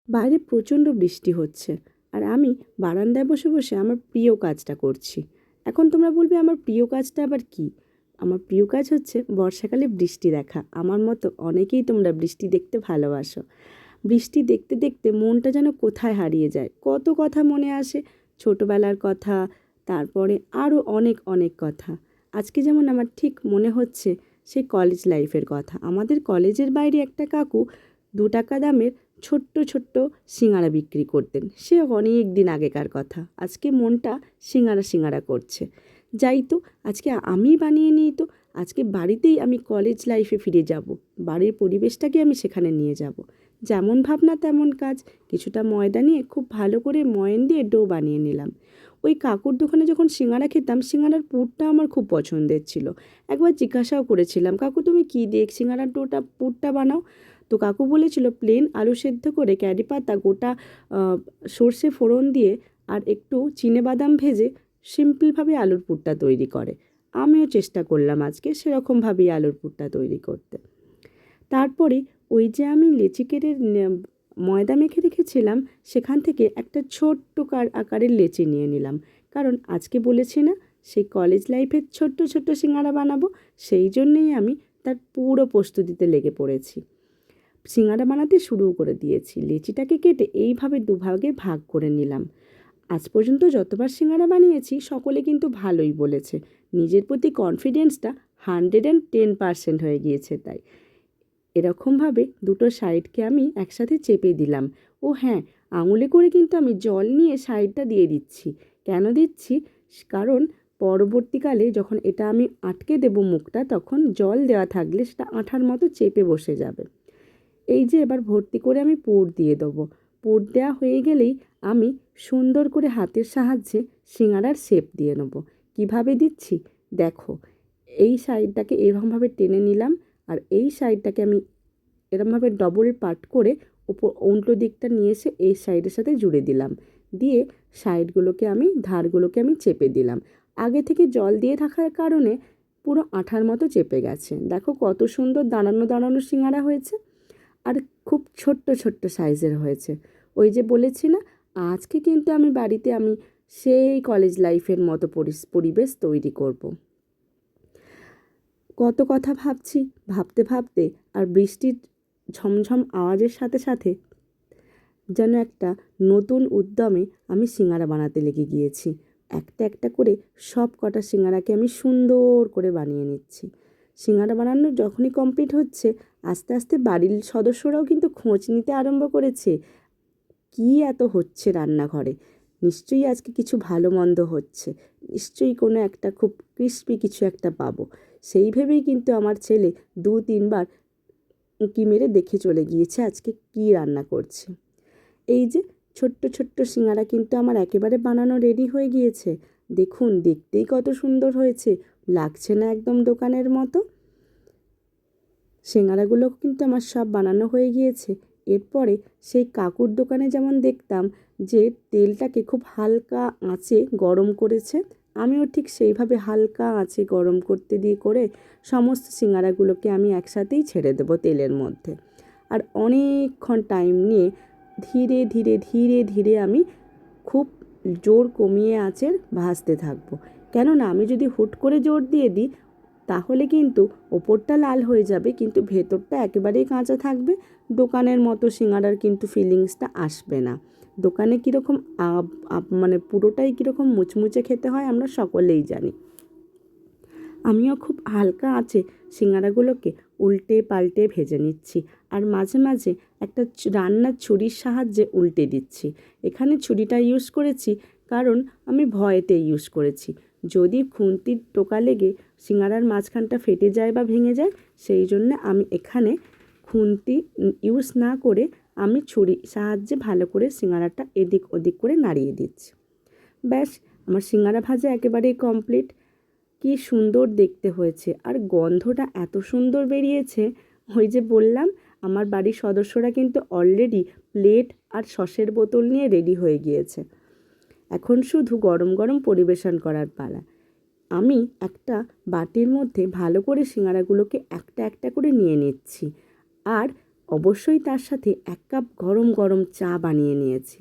বাইরে প্রচণ্ড বৃষ্টি হচ্ছে আর আমি বারান্দায় বসে বসে আমার প্রিয় কাজটা করছি। এখন তোমরা বলবে আমার প্রিয় কাজটা আবার কী? আমার প্রিয় কাজ হচ্ছে বর্ষাকালে বৃষ্টি দেখা। আমার মতো অনেকেই তোমরা বৃষ্টি দেখতে ভালোবাসো। বৃষ্টি দেখতে দেখতে মনটা যেন কোথায় হারিয়ে যায়, কত কথা মনে আসে, ছোটোবেলার কথা, তারপরে আরও অনেক অনেক কথা। আজকে যেমন আমার ঠিক মনে হচ্ছে সেই কলেজ লাইফের কথা। আমাদের কলেজের বাইরে একটা কাকু 2 টাকা দামের ছোট্ট ছোট্ট সিঙাড়া বিক্রি করতেন। সে অনেক দিন আগেকার কথা। আজকে মনটা সিঙাড়া সিঙাড়া করছে। যাই তো, আজকে আমি বানিয়ে নিই তো। আজকে বাড়িতেই আমি কলেজ লাইফে ফিরে যাব। বাড়ির পরিবেশটাকে আমি সেখানে নিয়ে যাব। যেমন ভাবনা তেমন কাজ। কিছুটা ময়দা নিয়ে খুব ভালো করে ময়ান দিয়ে ডো বানিয়ে নিলাম। ওই কাকুর দোকানে যখন সিঙাড়া খেতাম, সিঙাড়ার পুরটা আমার খুব পছন্দের ছিল। একবার জিজ্ঞাসাও করেছিলাম, কাকু তুমি কী দিয়ে সিঙাড়ার ডোটা পুরটা বানাও? তো কাকু বলেছিল প্লেন আলু সেদ্ধ করে ক্যারি পাতা গোটা সর্ষে ফোড়ন দিয়ে আর একটু চিনেবাদাম ভেজে সিম্পলভাবে আলুর পুরটা তৈরি করে। আমিও চেষ্টা করলাম আজকে সেরকমভাবেই আলুর পুরটা তৈরি করতে। তারপরে ওই যে আমি লেচি কেটে ময়দা মেখে রেখেছিলাম, সেখান থেকে একটা ছোট্ট আকারের লেচি নিয়ে নিলাম। কারণ আজকে বলেছি না সেই কলেজ লাইফের ছোট্ট ছোট্ট সিঙাড়া বানাবো, সেই জন্যেই আমি তার পুরো প্রস্তুতিতে লেগে পড়েছি। সিঙাড়া বানাতে শুরু করে দিয়েছি। লেচিটাকে কেটে এইভাবে দুভাগে ভাগ করে নিলাম। আজ পর্যন্ত যতবার সিঙাড়া বানিয়েছি সকলে কিন্তু ভালোই বলেছে। নিজের প্রতি কনফিডেন্সটা 110% হয়ে গিয়েছে। তাই এরকমভাবে দুটো সাইডকে আমি একসাথে চেপে দিলাম। ও হ্যাঁ, আঙুলে করে কিন্তু আমি জল নিয়ে সাইডটা দিয়ে দিচ্ছি। কেন দিচ্ছি? কারণ পরবর্তীকালে যখন এটা আমি আটকে দেবো মুখটা, তখন জল দেওয়া থাকলে সেটা আঠার মতো চেপে বসে যাবে। এই যে এবার ভর্তি করে আমি পুর দিয়ে দেবো। পুর দেওয়া হয়ে গেলেই আমি সুন্দর করে হাতের সাহায্যে সিঙাড়ার শেপ দিয়ে নেবো। কীভাবে দিচ্ছি দেখো, এই সাইডটাকে এরকমভাবে টেনে নিলাম আর এই সাইডটাকে আমি এরকমভাবে ডবল পার্ট করে উল্টো দিকটা নিয়ে এসে এই সাইডের সাথে জুড়ে দিলাম। দিয়ে সাইডগুলোকে ধারগুলোকে আমি চেপে দিলাম। আগে থেকে জল দিয়ে থাকার কারণে পুরো আঠার মতো চেপে গেছে। দেখো কত সুন্দর দাঁড়ানো দাঁড়ানো সিঙাড়া হয়েছে। আর খুব ছোট্ট ছোট্ট সাইজের হয়েছে। ওই যে বলেছি না, আজকে কিন্তু আমি বাড়িতে সেই কলেজ লাইফের মতো পরিবেশ তৈরি করব। কত কথা ভাবছি, ভাবতে ভাবতে আর বৃষ্টির ঝমঝম আওয়াজের সাথে সাথে যেন একটা নতুন উদ্যমে আমি সিঙাড়া বানাতে লেগে গিয়েছি। একটা একটা করে সব কটা সিঙাড়াকে আমি সুন্দর করে বানিয়ে নিচ্ছি। সিঙাড়া বানানো যখনই কমপ্লিট হচ্ছে, আস্তে আস্তে বাড়ির সদস্যরাও কিন্তু খোঁজ নিতে আরম্ভ করেছে। কী এত হচ্ছে রান্নাঘরে? নিশ্চয়ই আজকে কিছু ভালো মন্দ হচ্ছে। নিশ্চয়ই কোনো একটা খুব ক্রিস্পি কিছু একটা পাবো। সেই ভেবেই কিন্তু আমার ছেলে 2-3 বার উঁকি মেরে দেখে চলে গিয়েছে আজকে কী রান্না করছে। এই যে ছোট্ট ছোট্ট সিঙাড়া কিন্তু আমার একেবারে বানানো রেডি হয়ে গিয়েছে। দেখুন দেখতেই কত সুন্দর হয়েছে, লাগছে না একদম দোকানের মতো? সিঙাড়াগুলো কিন্তু আমার সব বানানো হয়ে গিয়েছে। এরপরে সেই কাকুর দোকানে যেমন দেখতাম যে তেলটাকে খুব হালকা আঁচে গরম করেছে, আমিও ঠিক সেইভাবে হালকা আঁচে গরম করে সমস্ত সিঙাড়াগুলোকে আমি একসাথেই ছেড়ে দেবো তেলের মধ্যে। আর অনেকক্ষণ টাইম নিয়ে ধীরে ধীরে ধীরে ধীরে আমি খুব জোর কমিয়ে আঁচের ভাজতে থাকবো। কেননা আমি যদি হুট করে জোর দিয়ে দিই, তাহলে কিন্তু ওপরটা লাল হয়ে যাবে কিন্তু ভেতরটা একেবারেই কাঁচা থাকবে। দোকানের মতো সিঙাড়ার কিন্তু ফিলিংসটা আসবে না। দোকানে কীরকম মানে পুরোটাই কীরকম মুচমুচে খেতে হয় আমরা সকলেই জানি। আমিও খুব হালকা আঁচে সিঙাড়াগুলোকে উল্টে পাল্টে ভেজে নিচ্ছি। আর মাঝে মাঝে একটা রান্নার ছুরির সাহায্যে উল্টে দিচ্ছি। এখানে ছুরিটা ইউজ করেছি কারণ আমি ভয়েতে ইউজ করেছি। যদি খুন্তির টোকা লেগে সিঙাড়ার মাঝখানটা ফেটে যায় বা ভেঙে যায়, সেই জন্য আমি এখানে খুন্তি ইউজ না করে আমি ছুরির সাহায্যে ভালো করে সিঙাড়াটা এদিক ওদিক করে নাড়িয়ে দিচ্ছি। ব্যাস, আমার সিঙাড়া ভাজা একেবারেই কমপ্লিট। কি সুন্দর দেখতে হয়েছে আর গন্ধটা এত সুন্দর বেরিয়েছে। ওই যে বললাম, আমার বাড়ির সদস্যরা কিন্তু অলরেডি প্লেট আর সসের বোতল নিয়ে রেডি হয়ে গিয়েছে। এখন শুধু গরম গরম পরিবেশন করার পালা। আমি একটা বাটির মধ্যে ভালো করে সিঙাড়াগুলোকে একটা একটা করে নিয়ে নিচ্ছি আর অবশ্যই তার সাথে 1 কাপ গরম গরম চা বানিয়ে নিয়েছি।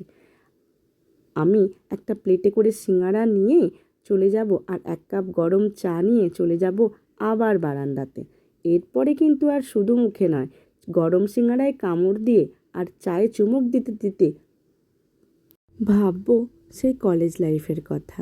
আমি একটা প্লেটে করে সিঙাড়া নিয়ে চলে যাব আর 1 কাপ গরম চা নিয়ে চলে যাব আবার বারান্দাতে। এরপরে কিন্তু আর শুধু মুখে নয়, গরম সিঙাড়ায় কামড় দিয়ে আর চায়ে চুমুক দিতে দিতে ভাববো সেই কলেজ লাইফের কথা।